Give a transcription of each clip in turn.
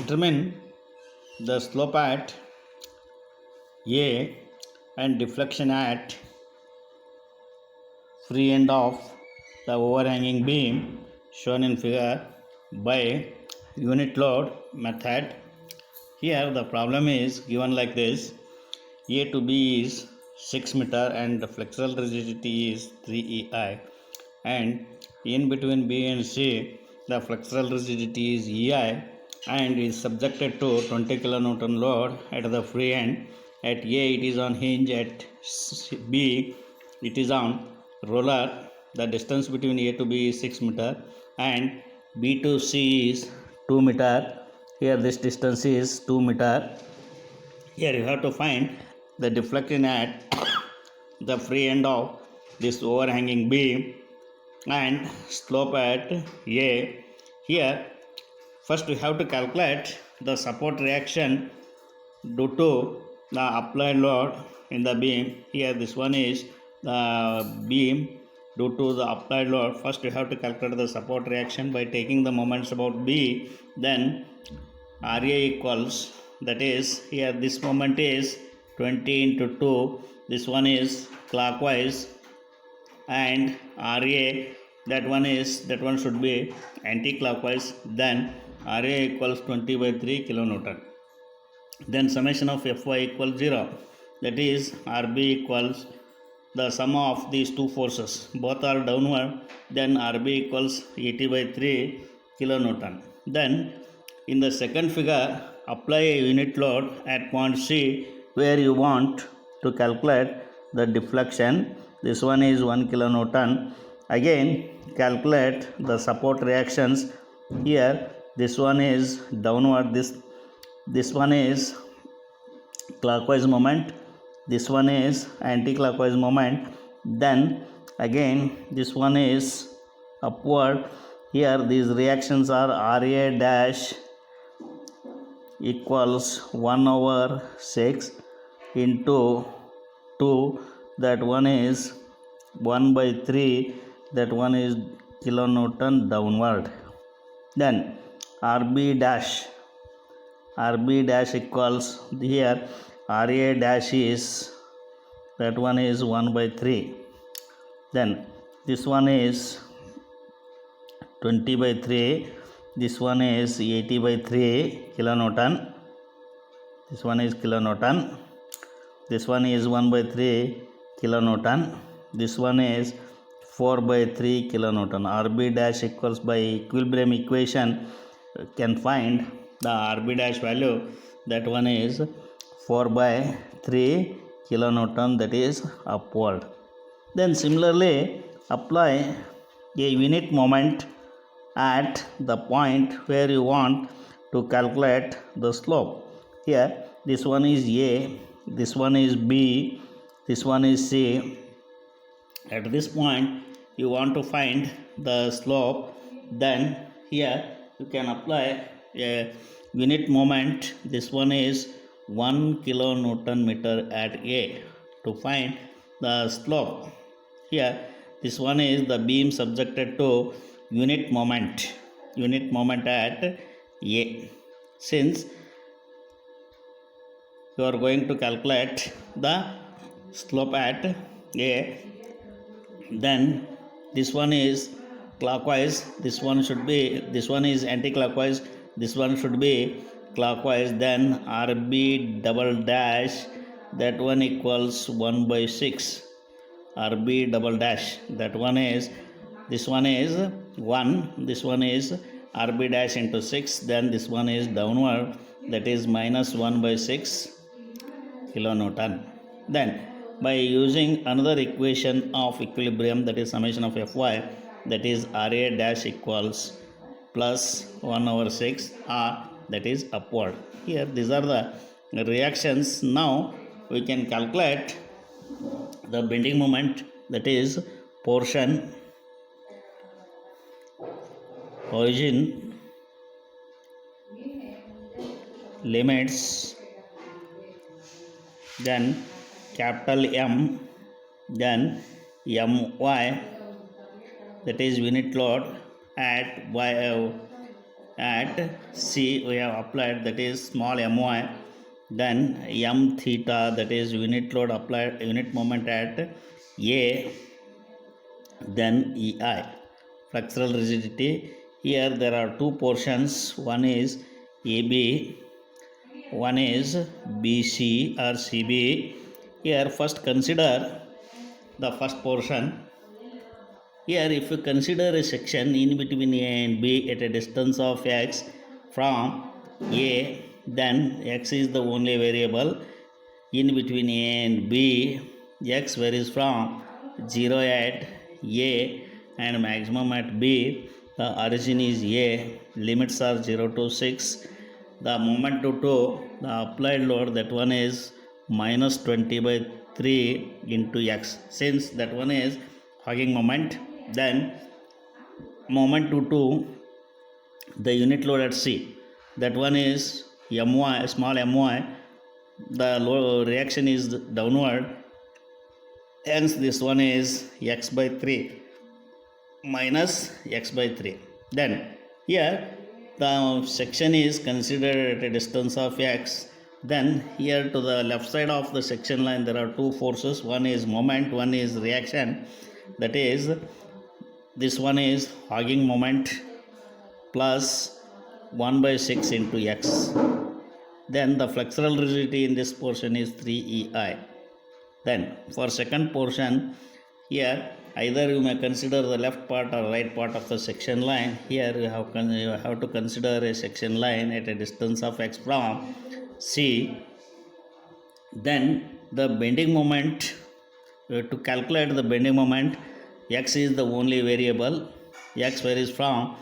Determine the slope at A and deflection at free end of the overhanging beam shown in figure by unit load method. Here the problem is given like this: A to B is 6 meter and the flexural rigidity is 3 EI, and in between B and C the flexural rigidity is EI and is subjected to 20 kilonewton load at the free end. At A it is on hinge, at B it is on roller. The distance between A to B is 6 meter and B to C is 2 meter. Here this distance is 2 meter. Here you have to find the deflection at the free end of this overhanging beam and slope at A. Here first we have to calculate the support reaction due to the applied load in the beam. Here this one is the beam due to the applied load. First we have to calculate the support reaction by taking the moments about B. Then RA equals, that is, here this moment is 20 into 2, this one is clockwise, and RA that one should be anti-clockwise. Then RA equals 20 by 3 kilonewton. Then summation of Fy equals 0, that is RB equals the sum of these two forces, both are downward. Then RB equals 80 by 3 kilonewton. Then in the second figure, apply a unit load at point C where you want to calculate the deflection. This one is 1 kilonewton. Again calculate the support reactions. Here this one is downward, this one is clockwise moment, this one is anti-clockwise moment. Then again this one is upward. Here these reactions are RA dash equals 1 over 6 into 2, that one is 1 by 3, that one is kilonewton downward. Then RB dash equals, here RA dash is, that one is 1 by 3. Then this one is 20 by 3, this one is 80 by 3 kilonewton, this one is kilonewton, this one is 1 by 3 kilonewton, this one is 4 by 3 kilonewton. RB dash equals, by equilibrium equation can find the RB dash value, that one is 4 by 3 kilonewton, that is upward. Then similarly apply a unit moment at the point where you want to calculate the slope. Here this one is A, this one is B, this one is C. At this point you want to find the slope. Then here you can apply a unit moment. This one is 1 kilonewton meter at A to find the slope. Here this one is the beam subjected to unit moment at A. Since you are going to calculate the slope at A, then this one is clockwise, this one is anti-clockwise, this one should be clockwise. Then RB double dash, that one equals 1 by 6. RB double dash, that one is, this one is 1, this one is RB dash into 6, then this one is downward, that is minus 1 by 6 kilonewton. Then by using another equation of equilibrium, that is summation of Fy, that is RA dash equals plus 1 over 6 R, that is upward. Here these are the reactions. Now we can calculate the bending moment, that is portion origin limits, then capital M, then My, that is unit load at at C we have applied, that is small my, then m theta, that is unit load applied, unit moment at A, then EI. Flexural rigidity, here there are two portions, one is AB, one is BC or CB. Here first consider the first portion. Here if you consider a section in between A and B at a distance of x from A, then x is the only variable. In between A and B, x varies from 0 at A and maximum at B. The origin is A, limits are 0 to 6. The moment due to the applied load, that one is minus 20 by 3 into x. Since that one is hogging moment, then moment due to the unit load at C, that one is my, small my, the reaction is downward, hence this one is x by 3 minus x by 3. Then here the section is considered at a distance of x. Then here to the left side of the section line there are two forces, one is moment, one is reaction, that is this one is hogging moment plus 1 by 6 into x. Then the flexural rigidity in this portion is 3EI. Then for second portion, here either you may consider the left part or right part of the section line. Here you have to consider a section line at a distance of x from C. Then the bending moment, to calculate the bending moment, x is the only variable. X varies from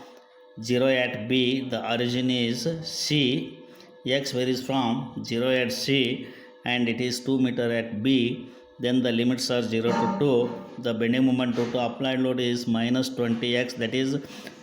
0 at B, the origin is C. X varies from 0 at C and it is 2 meter at B. Then the limits are 0 to 2. The bending moment due to applied load is minus 20x, that is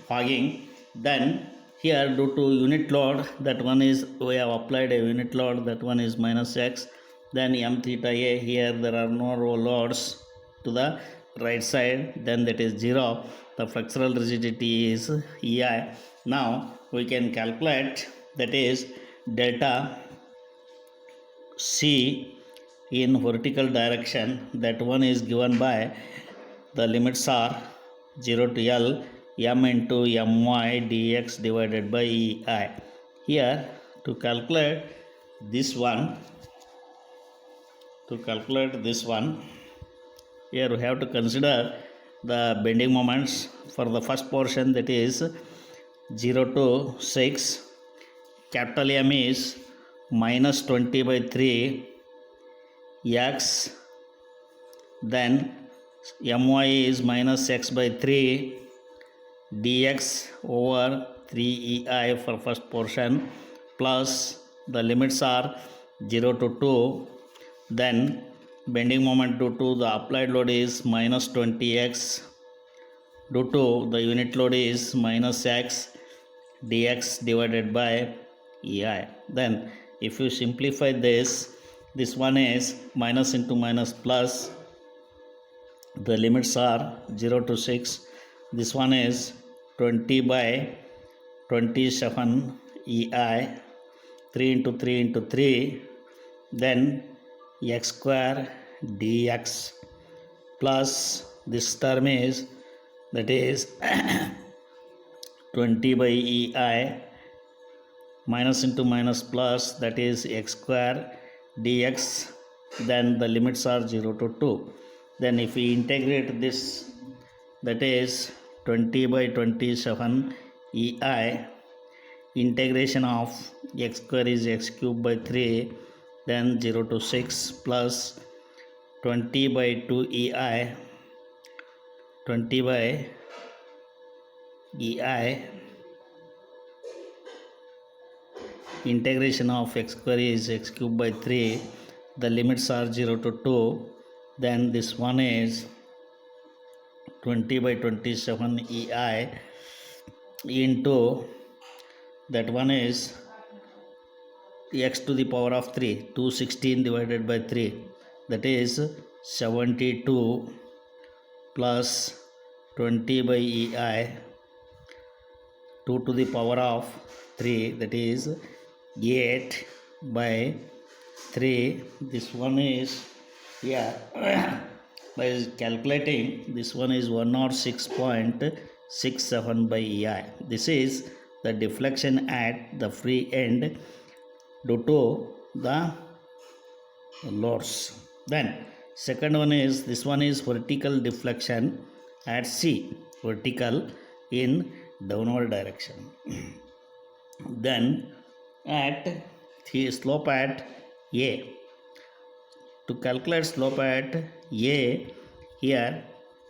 hogging. Then here due to unit load, that one is we have applied a unit load, that one is minus x. Then m theta A, here there are no loads to the right side, then that is 0. The flexural rigidity is EI. Now we can calculate, that is delta C in vertical direction, that one is given by the limits are 0 to L m into my dx divided by EI. Here to calculate this one, here we have to consider the bending moments for the first portion, that is 0 to 6. Capital M is minus 20 by 3 x, then my is minus x by 3 dx over 3EI for first portion, plus the limits are 0 to 2. Then bending moment due to the applied load is minus 20x, due to the unit load is minus x dx divided by EI. Then if you simplify this, this one is minus into minus plus, the limits are 0 to 6. This one is 20 by 27 EI, 3 into 3 into 3, then x square dx plus this term is, that is 20 by EI minus into minus plus, that is x square dx, then the limits are 0 to 2. Then if we integrate this, that is 20 by 27 EI, integration of x square is x cube by 3, then 0 to 6 plus 20 by 2 EI, 20 by EI, integration of x square is x cube by 3, the limits are 0 to 2, then this one is 20 by 27 EI into, that one is x to the power of 3, 216 divided by 3, that is 72 plus 20 by EI 2 to the power of 3, that is 8 by 3. This one is here by calculating, this one is 106.67 by EI. This is the deflection at the free end due to the loads. Then second one is, this one is vertical deflection at C, vertical in downward direction. Then at the slope at A, to calculate slope at A, here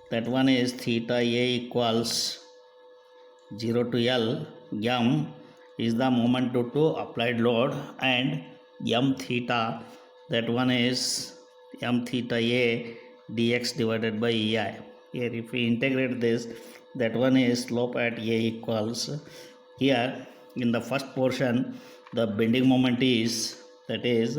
that one is theta A equals 0 to L. M is the moment due to applied load, and m theta, that one is m theta A dx divided by EI. Here if we integrate this, that one is slope at A equals, here in the first portion the bending moment is, that is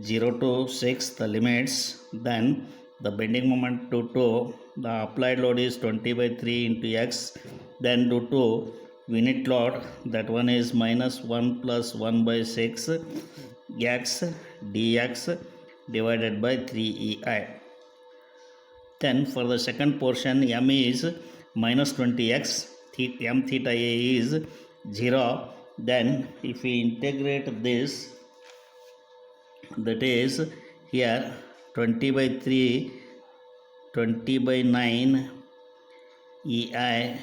0 to 6 the limits. Then the bending moment due to the applied load is 20 by 3 into x. Then due to unit load, that one is minus 1 plus 1 by 6 x dx divided by 3 EI. Then for the second portion, m is minus 20x, m theta A is 0. Then if we integrate this, that is here 20 by 3, 20 by 9 EI,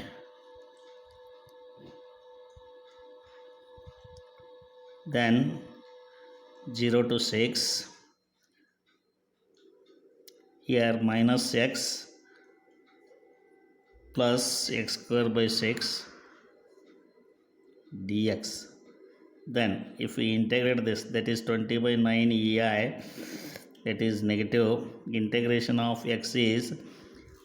then 0 to 6, here minus x plus x square by 6 dx. Then if we integrate this, that is 20 by 9 EI, that is negative. Integration of x is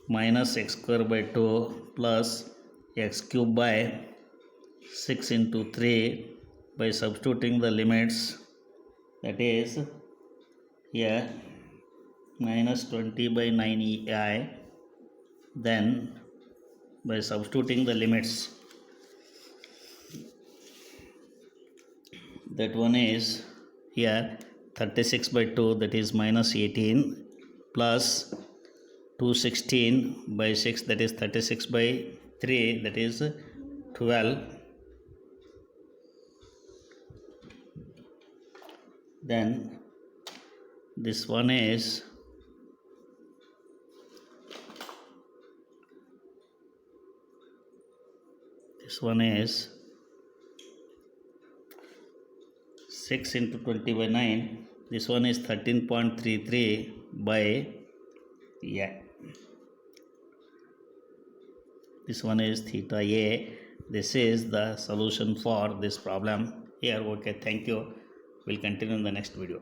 minus x square by 2 plus x cube by 6 into 3 by substituting the limits, that is here minus 20 by 9 EI. Then by substituting the limits, that one is here 36 by 2, that is minus 18, plus 216 by 6, that is 36 by 3, that is 12. Then this one is six into 20 by 9. This one is 13.33 by, yeah, this one is theta A. This is the solution for this problem here. Okay, thank you. We'll continue in the next video.